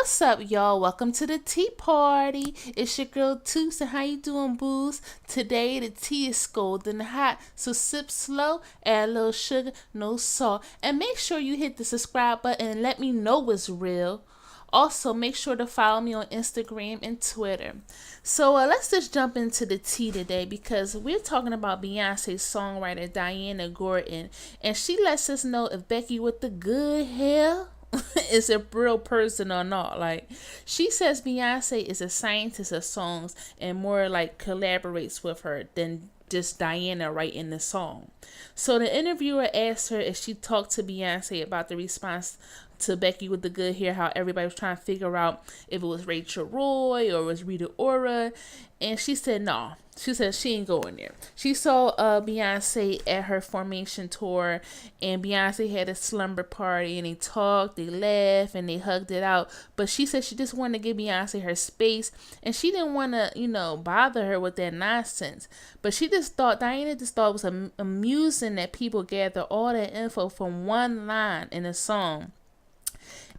What's up, y'all? Welcome to the tea party. It's your girl Toos, and how you doing, booze? Today the tea is scalding hot, so sip slow, add a little sugar, no salt, and make sure you hit the subscribe button and let me know what's real. Also, make sure to follow me on Instagram and Twitter. So let's just jump into the tea today because we're talking about Beyonce's songwriter Diana Gordon, and she lets us know if Becky with the good hair is a real person or not. Like, she says Beyonce is a scientist of songs and more like collaborates with her than just Diana writing the song. So the interviewer asked her if she talked to Beyonce about the response to Becky with the good hair, how everybody was trying to figure out if it was Rachel Roy or it was Rita Ora, and she said no. She said she ain't going there. She saw Beyonce at her Formation tour, and Beyonce had a slumber party, and they talked, they laughed, and they hugged it out. But she said she just wanted to give Beyonce her space, and she didn't want to, bother her with that nonsense. But Diana just thought it was amusing that people gather all that info from one line in a song.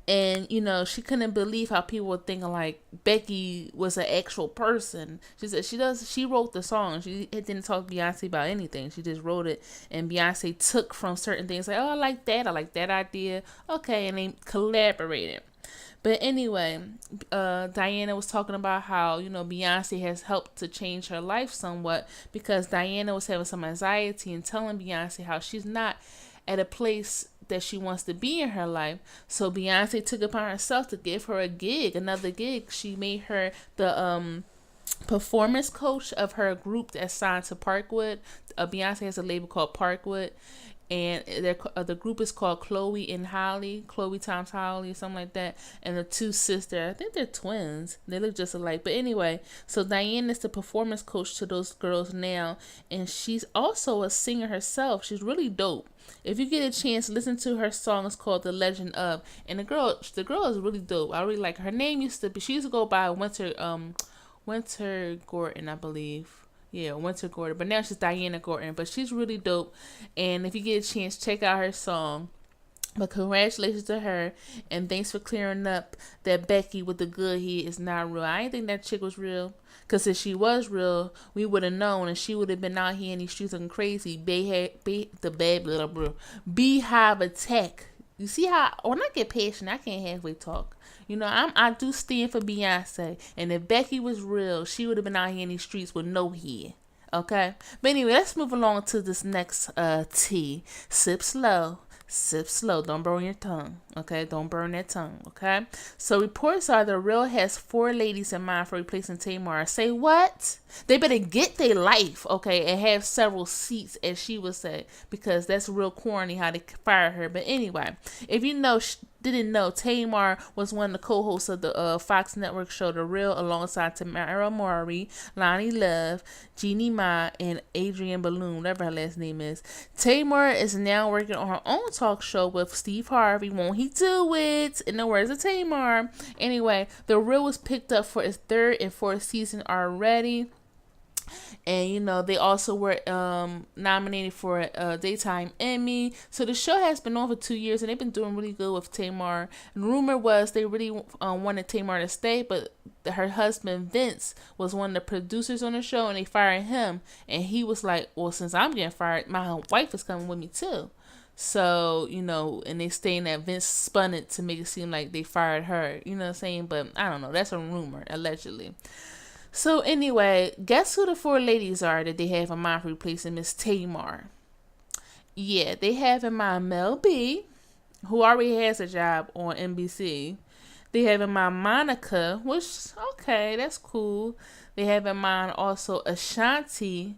And, she couldn't believe how people were thinking like Becky was an actual person. She said she wrote the song. She didn't talk to Beyonce about anything. She just wrote it. And Beyonce took from certain things like, oh, I like that idea. Okay, and they collaborated. But anyway, Diana was talking about how, Beyonce has helped to change her life somewhat because Diana was having some anxiety and telling Beyonce how she's not at a place that she wants to be in her life. So Beyonce took upon herself to give her another gig. She made her the performance coach of her group that's signed to Parkwood. Beyonce has a label called Parkwood, and the group is called Chloe times Holly, or something like that. And the two sisters, I think they're twins. They look just alike. But anyway, so Diane is the performance coach to those girls now, and she's also a singer herself. She's really dope. If you get a chance, listen to her song. It's called The Legend Of, and the girl is really dope. I really like her. Her name she used to go by Winter Gordon, I believe. Yeah, Winter Gordon. But now she's Diana Gordon. But she's really dope. And if you get a chance, check out her song. But congratulations to her. And thanks for clearing up that Becky with the good hair is not real. I didn't think that chick was real. Because if she was real, we would have known. And she would have been out here in these streets looking crazy. Beehive attack. You see how when I get passionate, I can't halfway talk. I do stand for Beyonce, and if Becky was real, she would have been out here in these streets with no hair. Okay, but anyway, let's move along to this next tea. Sip slow. Sip slow. Don't burn your tongue. Okay, don't burn that tongue. Okay. So reports are the Real has 4 ladies in mind for replacing Tamar. Say what? They better get their life, okay, and have several seats, as she would say, because that's real corny how they fired her. But anyway, if you didn't know, Tamar was one of the co-hosts of the Fox Network show The Real, alongside Tamara Mowry, Lonnie Love, Jeannie Ma, and Adrienne Balloon, whatever her last name is. Tamar is now working on her own talk show with Steve Harvey. Won't he do it? In the words of Tamar. Anyway, The Real was picked up for its 3rd and 4th season already. And they also were nominated for a daytime Emmy. So the show has been on for 2 years, and they've been doing really good with Tamar. And rumor was they really wanted Tamar to stay, but her husband Vince was one of the producers on the show, and they fired him. And he was like, well, since I'm getting fired, my wife is coming with me too. So, and they saying that Vince spun it to make it seem like they fired her. You know what I'm saying? But I don't know. That's a rumor, allegedly. So anyway, guess who the 4 ladies are that they have in mind for replacing Miss Tamar? Yeah, they have in mind Mel B, who already has a job on NBC. They have in mind Monica, which, okay, that's cool. They have in mind also Ashanti.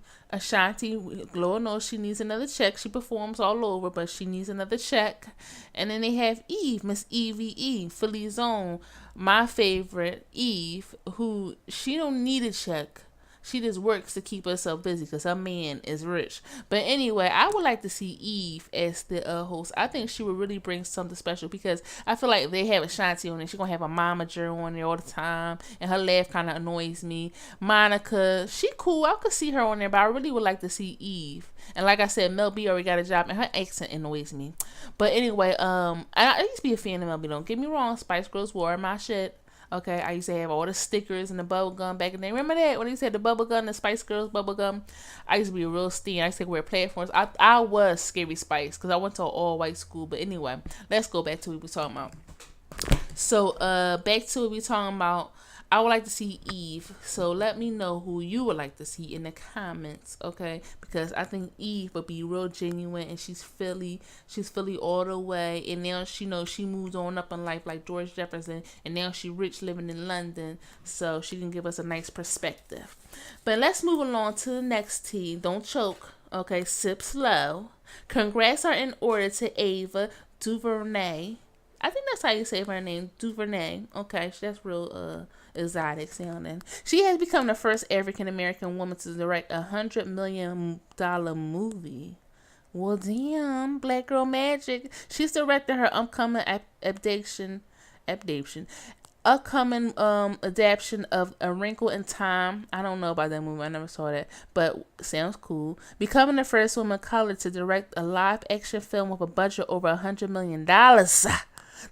Lord knows she needs another check. She performs all over, but she needs another check. And then they have Eve, Miss Eve, Philly's own, my favorite, Eve, who she don't need a check. She just works to keep herself busy because her man is rich. But anyway, I would like to see Eve as the host. I think she would really bring something special because I feel like they have Ashanti on there. She's going to have a momager on there all the time. And her laugh kind of annoys me. Monica, she cool. I could see her on there, but I really would like to see Eve. And like I said, Mel B already got a job, and her accent annoys me. But anyway, I used to be a fan of Mel B. Don't get me wrong, Spice Girls were my shit. Okay, I used to have all the stickers and the bubble gum back in the day. Remember that when they said the bubble gum, the Spice Girls bubble gum? I used to be a real steen. I used to wear platforms. I was Scary Spice because I went to an all white school. But anyway, let's go back to what we were talking about. So back to what we were talking about. I would like to see Eve. So let me know who you would like to see in the comments, okay? Because I think Eve would be real genuine, and she's Philly all the way. And now she knows she moved on up in life like George Jefferson, and now she rich living in London, so she can give us a nice perspective. But let's move along to the next tea. Don't choke, okay? Sip slow. Congrats are in order to Ava Duvernay. I think that's how you say her name, Duvernay. Okay, that's real exotic sounding. She has become the first African American woman to direct $100 million movie. Well, damn, Black Girl Magic. She's directed her upcoming adaptation of A Wrinkle in Time. I don't know about that movie. I never saw that, but sounds cool. Becoming the first woman of color to direct a live action film with a budget over $100 million.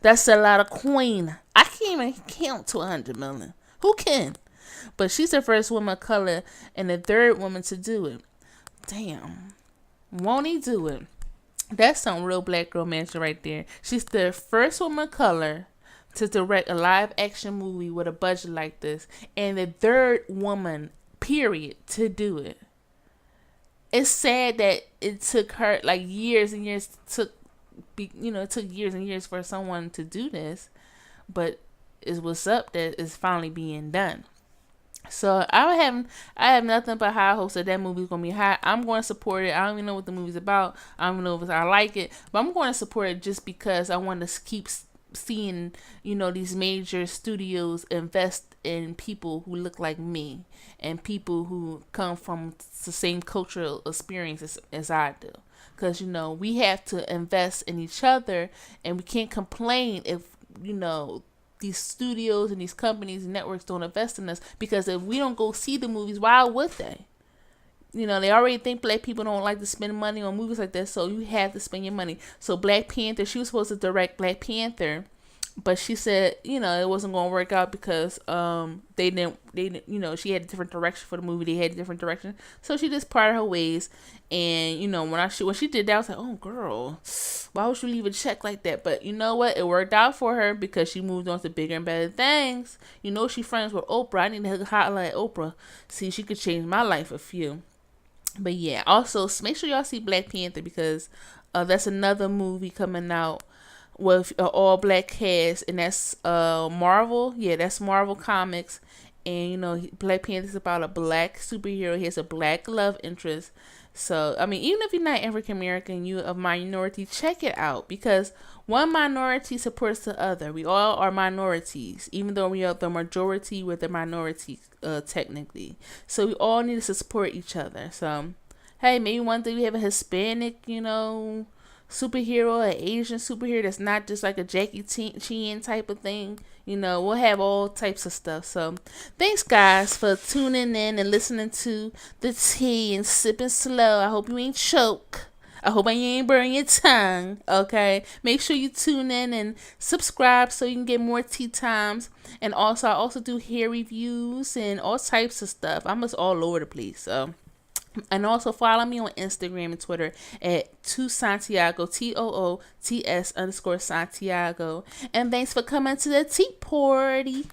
That's a lot of queen. I can't even count to 100 million. Who can? But she's the first woman of color and the third woman to do it. Damn. Won't he do it? That's some real Black Girl Magic right there. She's the first woman of color to direct a live action movie with a budget like this, and the third woman, period, to do it. It's sad that it took her like years and years it took years and years for someone to do this, but it's what's up that is finally being done. So I have nothing but high hopes that movie's gonna be hot. I'm going to support it. I don't even know what the movie's about. I don't even know if I like it, but I'm going to support it just because I want to keep seeing these major studios invest in people who look like me and people who come from the same cultural experiences as I do. Because, we have to invest in each other, and we can't complain if, these studios and these companies and networks don't invest in us. Because if we don't go see the movies, why would they? They already think Black people don't like to spend money on movies like that, so you have to spend your money. So Black Panther, she was supposed to direct Black Panther, but she said, it wasn't going to work out because they didn't, she had a different direction for the movie. They had a different direction. So she just parted her ways. And, when she did that, I was like, oh, girl, why would you leave a check like that? But you know what? It worked out for her because she moved on to bigger and better things. She friends with Oprah. I need to highlight Oprah. See, she could change my life a few. But yeah, also make sure y'all see Black Panther because that's another movie coming out with an all black cast, and that's Marvel. Yeah, that's Marvel Comics. And Black Panther is about a black superhero. He has a black love interest. So even if you're not African American, you're a minority, check it out because one minority supports the other. We all are minorities, even though we are the majority. We're the minority technically. So we all need to support each other. So hey, maybe one day we have a Hispanic, superhero, an Asian superhero that's not just like a Jackie Chan type of thing. We'll have all types of stuff. So thanks guys for tuning in and listening to the tea and sipping slow. I hope you ain't choke. I hope I ain't burn your tongue. Okay, make sure you tune in and subscribe so you can get more tea times. And also I also do hair reviews and all types of stuff. I'm just all over the place. So and also follow me on Instagram and Twitter at TooSantiago, TOOTS _Santiago. And thanks for coming to the tea party.